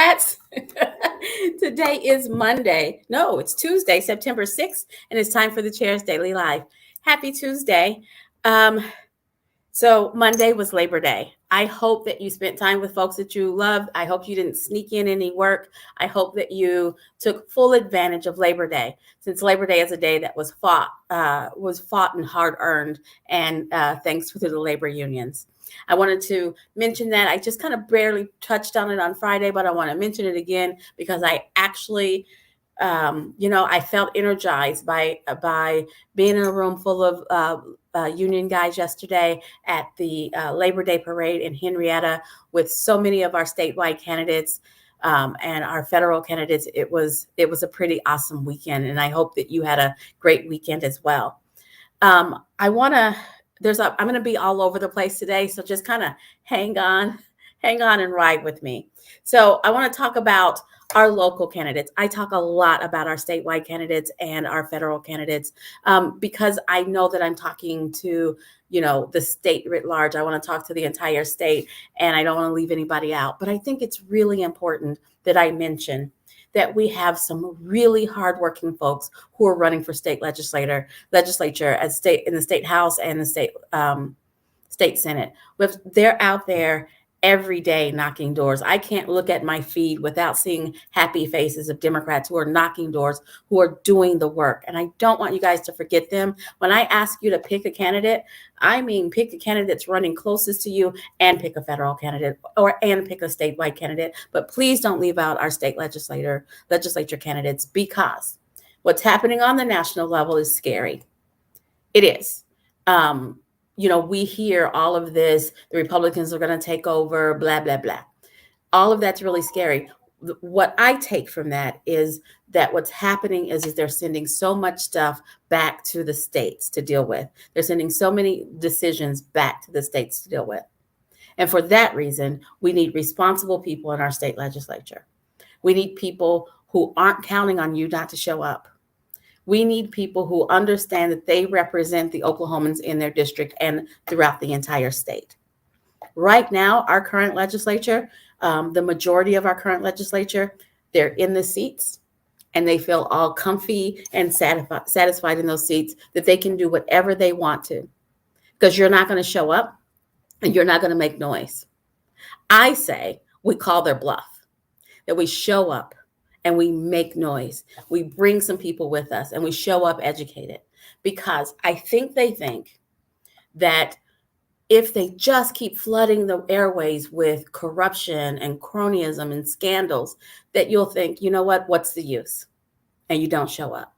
Democrats. Today is Monday. No, it's Tuesday, September 6th, and it's time for the Chair's Daily Live. Happy Tuesday. So Monday was Labor Day. I hope that you spent time with folks that you loved. I hope you didn't sneak in any work. I hope that you took full advantage of Labor Day, since Labor Day is a day that was fought and hard earned, and thanks to the labor unions. I wanted to mention that. I just kind of barely touched on it on Friday, but I want to mention it again because I actually, I felt energized by being in a room full of union guys yesterday at the Labor Day parade in Henrietta with so many of our statewide candidates and our federal candidates. It was a pretty awesome weekend, and I hope that you had a great weekend as well. I'm going to be all over the place today, so just kind of hang on and ride with me. So I want to talk about our local candidates. I talk a lot about our statewide candidates and our federal candidates because I know that I'm talking to, the state writ large. I want to talk to the entire state, and I don't want to leave anybody out. But I think it's really important that I mention that we have some really hardworking folks who are running for state legislature in the state house and the state senate. They're out there every day knocking doors. I can't look at my feed without seeing happy faces of Democrats who are knocking doors, who are doing the work. And I don't want you guys to forget them. When I ask you to pick a candidate, I mean pick a candidate that's running closest to you, and pick a federal candidate and pick a statewide candidate. But please don't leave out our state legislature candidates, because what's happening on the national level is scary. It is. We hear all of this, the Republicans are going to take over, blah, blah, blah. All of that's really scary. What I take from that is that what's happening is they're sending so much stuff back to the states to deal with. They're sending so many decisions back to the states to deal with. And for that reason, we need responsible people in our state legislature. We need people who aren't counting on you not to show up. We need people who understand that they represent the Oklahomans in their district and throughout the entire state. Right now, our current legislature, the majority of our current legislature, they're in the seats and they feel all comfy and satisfied in those seats that they can do whatever they want to, because you're not going to show up and you're not going to make noise. I say we call their bluff, that we show up and we make noise. We bring some people with us and we show up educated, because I think they think that if they just keep flooding the airways with corruption and cronyism and scandals, that you'll think, you know what's the use? And you don't show up.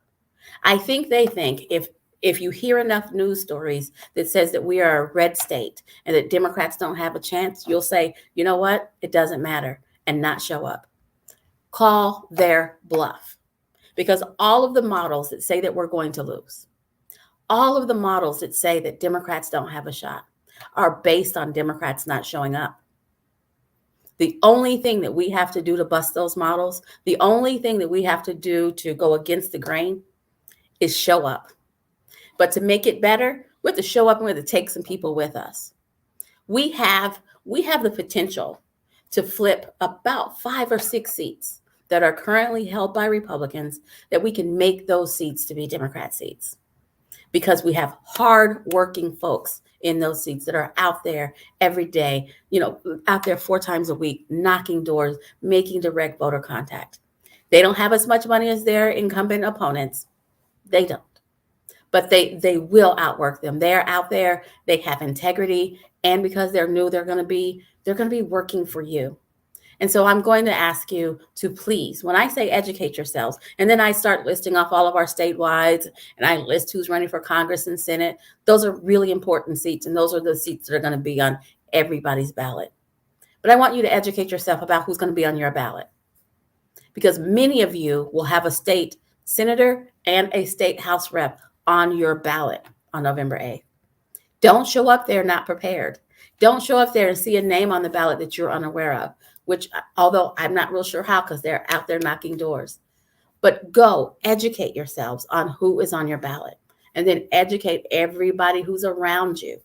I think they think if you hear enough news stories that says that we are a red state and that Democrats don't have a chance, you'll say, you know what? It doesn't matter, and not show up. Call their bluff, because all of the models that say that we're going to lose, all of the models that say that Democrats don't have a shot, are based on Democrats not showing up. The only thing that we have to do to bust those models, the only thing that we have to do to go against the grain, is show up. But to make it better, we have to show up and we have to take some people with us. We have the potential to flip about 5 or 6 seats that are currently held by Republicans, that we can make those seats to be Democrat seats, because we have hard-working folks in those seats that are out there every day, out there 4 times a week, knocking doors, making direct voter contact. They don't have as much money as their incumbent opponents. They don't. But they will outwork them. They're out there, they have integrity, and because they're new, they're going to be working for you. And so I'm going to ask you to please, when I say educate yourselves, and then I start listing off all of our statewide, and I list who's running for Congress and Senate, those are really important seats, and those are the seats that are going to be on everybody's ballot. But I want you to educate yourself about who's going to be on your ballot, because many of you will have a state senator and a state house rep on your ballot on November 8th. Don't show up there not prepared. Don't show up there and see a name on the ballot that you're unaware of, which, although I'm not real sure how, because they're out there knocking doors. But go educate yourselves on who is on your ballot, and then educate everybody who's around you.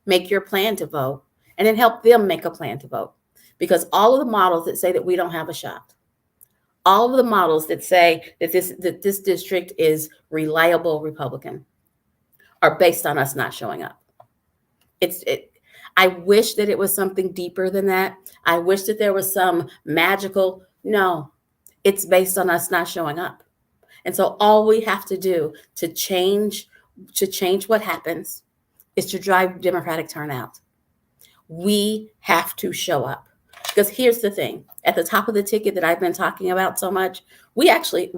Make your plan to vote, and then help them make a plan to vote. because all of the models that say that we don't have a shot, all of the models that say that this district is reliable Republican, are based on us not showing up. I wish that it was something deeper than that. I wish that there was some magical. No, it's based on us not showing up. And so all we have to do to change what happens is to drive Democratic turnout. We have to show up. Because here's the thing, at the top of the ticket that I've been talking about so much, we actually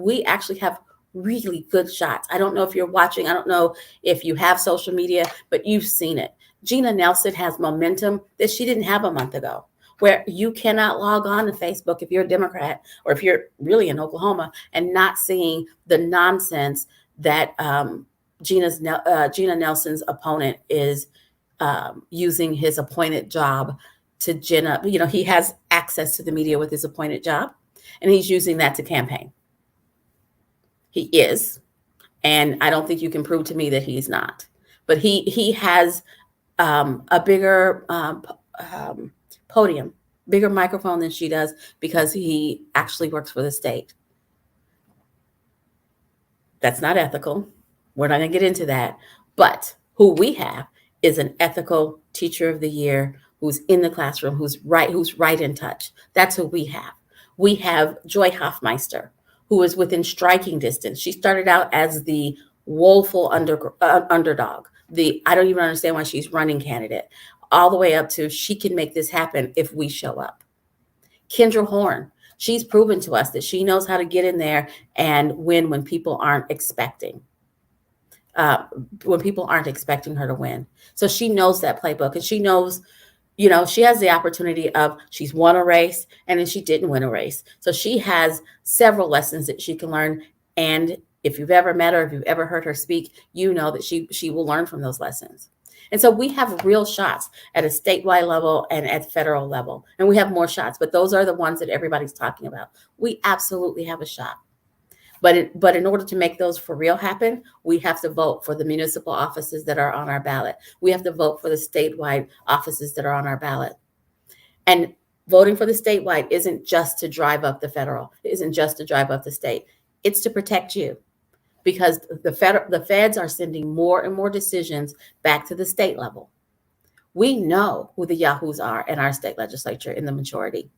have really good shots. I don't know if you're watching. I don't know if you have social media, but you've seen it. Gina Nelson has momentum that she didn't have a month ago, where you cannot log on to Facebook if you're a Democrat or if you're really in Oklahoma and not seeing the nonsense that Gina Nelson's opponent is using his appointed job to gin up. He has access to the media with his appointed job, and he's using that to campaign. He is, and I don't think you can prove to me that he's not. But he has a bigger podium, bigger microphone than she does, because he actually works for the state. That's not ethical. We're not going to get into that. But who we have is an ethical teacher of the year who's in the classroom, who's right in touch. That's who we have. We have Joy Hoffmeister, who is within striking distance. She started out as the woeful underdog. I don't even understand why she's running candidate, all the way up to she can make this happen if we show up. Kendra Horn, she's proven to us that she knows how to get in there and win when people aren't expecting. When people aren't expecting her to win. So she knows that playbook, and she knows, she has the opportunity of, she's won a race and then she didn't win a race. So she has several lessons that she can learn. And if you've ever met her, if you've ever heard her speak, you know that she will learn from those lessons. And so we have real shots at a statewide level and at federal level. And we have more shots, but those are the ones that everybody's talking about. We absolutely have a shot. But in order to make those for real happen, we have to vote for the municipal offices that are on our ballot. We have to vote for the statewide offices that are on our ballot. And voting for the statewide isn't just to drive up the federal. It isn't just to drive up the state. It's to protect you, because the feds are sending more and more decisions back to the state level. We know who the yahoos are in our state legislature in the majority.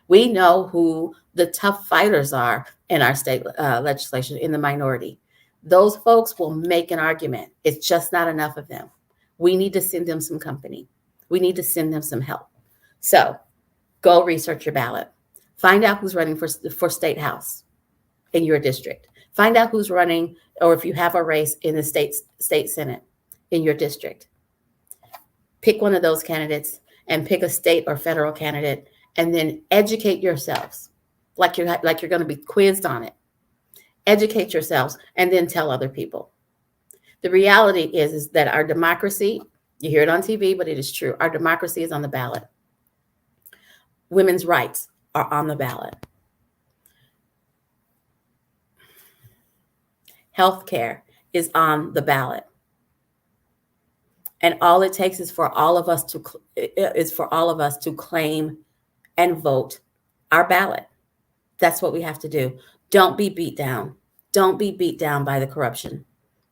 We know who the tough fighters are in our state legislation in the minority. Those folks will make an argument. It's just not enough of them. We need to send them some company. We need to send them some help. So go research your ballot. Find out who's running for state house in your district. Find out who's running, or if you have a race in the state senate in your district. Pick one of those candidates and pick a state or federal candidate, and then educate yourselves like you're going to be quizzed on it. Educate yourselves and then tell other people. The reality is that our democracy, you hear it on TV, but it is true. Our democracy is on the ballot. Women's rights are on the ballot. Healthcare is on the ballot. And all it takes is for all of us to claim and vote our ballot. That's what we have to do. Don't be beat down. Don't be beat down by the corruption,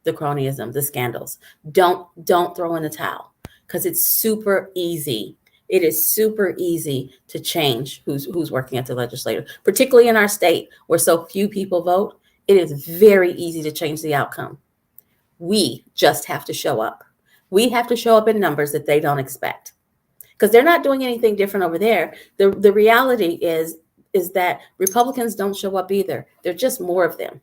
the cronyism, the scandals. Don't throw in the towel, because it's super easy. It is super easy to change who's working at the legislature, particularly in our state where so few people vote. It is very easy to change the outcome. We just have to show up. We have to show up in numbers that they don't expect, because they're not doing anything different over there. The reality is that Republicans don't show up either. There's just more of them.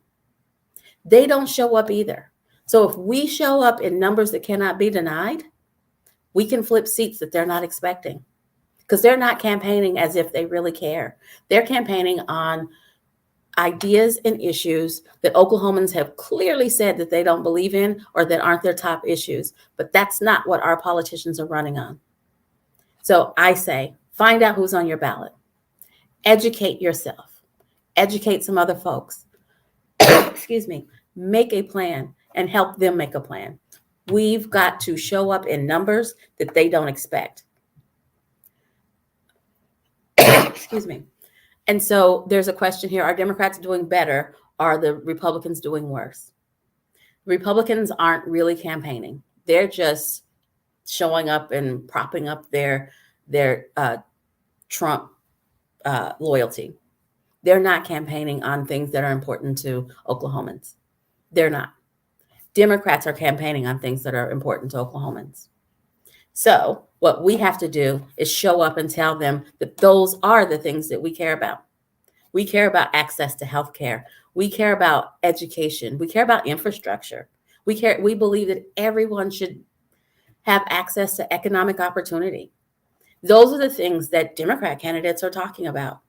They don't show up either. So if we show up in numbers that cannot be denied, we can flip seats that they're not expecting, because they're not campaigning as if they really care. They're campaigning on ideas and issues that Oklahomans have clearly said that they don't believe in or that aren't their top issues. But that's not what our politicians are running on. So I say, find out who's on your ballot. Educate yourself. Educate some other folks. Excuse me. Make a plan and help them make a plan. We've got to show up in numbers that they don't expect. Excuse me. And so there's a question here. Are Democrats doing better? Are the Republicans doing worse? Republicans aren't really campaigning. They're just showing up and propping up their Trump loyalty. They're not campaigning on things that are important to Oklahomans. They're not. Democrats are campaigning on things that are important to Oklahomans. So what we have to do is show up and tell them that those are the things that we care about. We care about access to health care. We care about education. We care about infrastructure. We believe that everyone should have access to economic opportunity. Those are the things that Democrat candidates are talking about.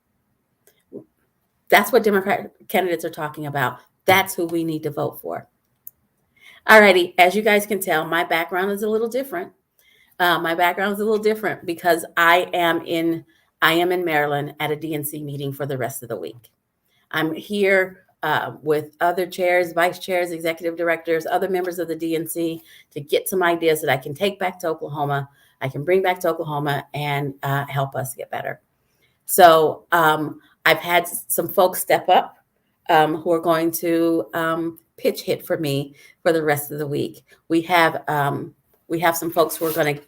That's what Democrat candidates are talking about. That's who we need to vote for. Alrighty, as you guys can tell, my background is a little different. Because I am in Maryland at a DNC meeting for the rest of the week. I'm here with other chairs, vice chairs, executive directors, other members of the DNC to get some ideas that I can take back to Oklahoma. I can bring back to Oklahoma and help us get better. So I've had some folks step up who are going to pitch hit for me for the rest of the week. We have some folks who are going to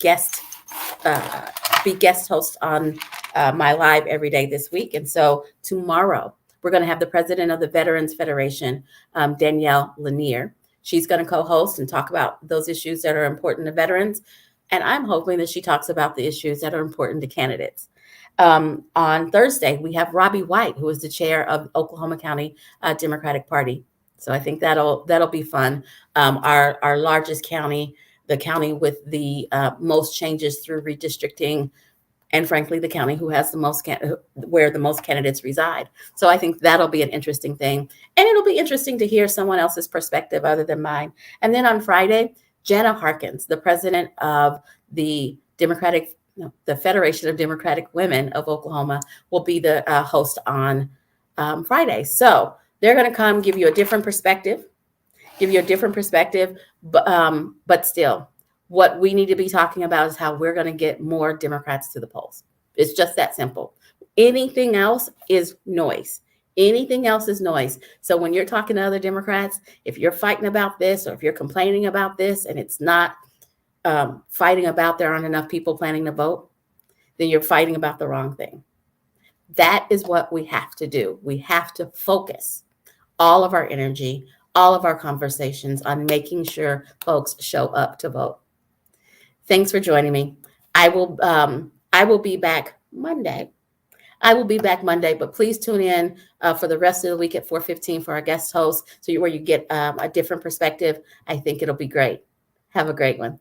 be guest hosts on my live every day this week. And so tomorrow, we're going to have the president of the Veterans Federation, Danielle Lanier. She's going to co-host and talk about those issues that are important to veterans. And I'm hoping that she talks about the issues that are important to candidates. On Thursday, we have Robbie White, who is the chair of Oklahoma County Democratic Party. So I think that'll be fun. Our largest county, the county with the most changes through redistricting, and frankly, the county who has the most where the most candidates reside. So I think that'll be an interesting thing. And it'll be interesting to hear someone else's perspective other than mine. And then on Friday, Jana Harkins, the president of the Federation of Democratic Women of Oklahoma, will be the host on Friday. So they're going to come give you a different perspective, but still, what we need to be talking about is how we're going to get more Democrats to the polls. It's just that simple. Anything else is noise. So when you're talking to other Democrats, if you're fighting about this or if you're complaining about this and it's not fighting about there aren't enough people planning to vote, then you're fighting about the wrong thing. That is what we have to do. We have to focus all of our energy, all of our conversations on making sure folks show up to vote. Thanks for joining me. I will be back Monday. But please tune in for the rest of the week at 4:15 for our guest host, where you get a different perspective. I think it'll be great. Have a great one.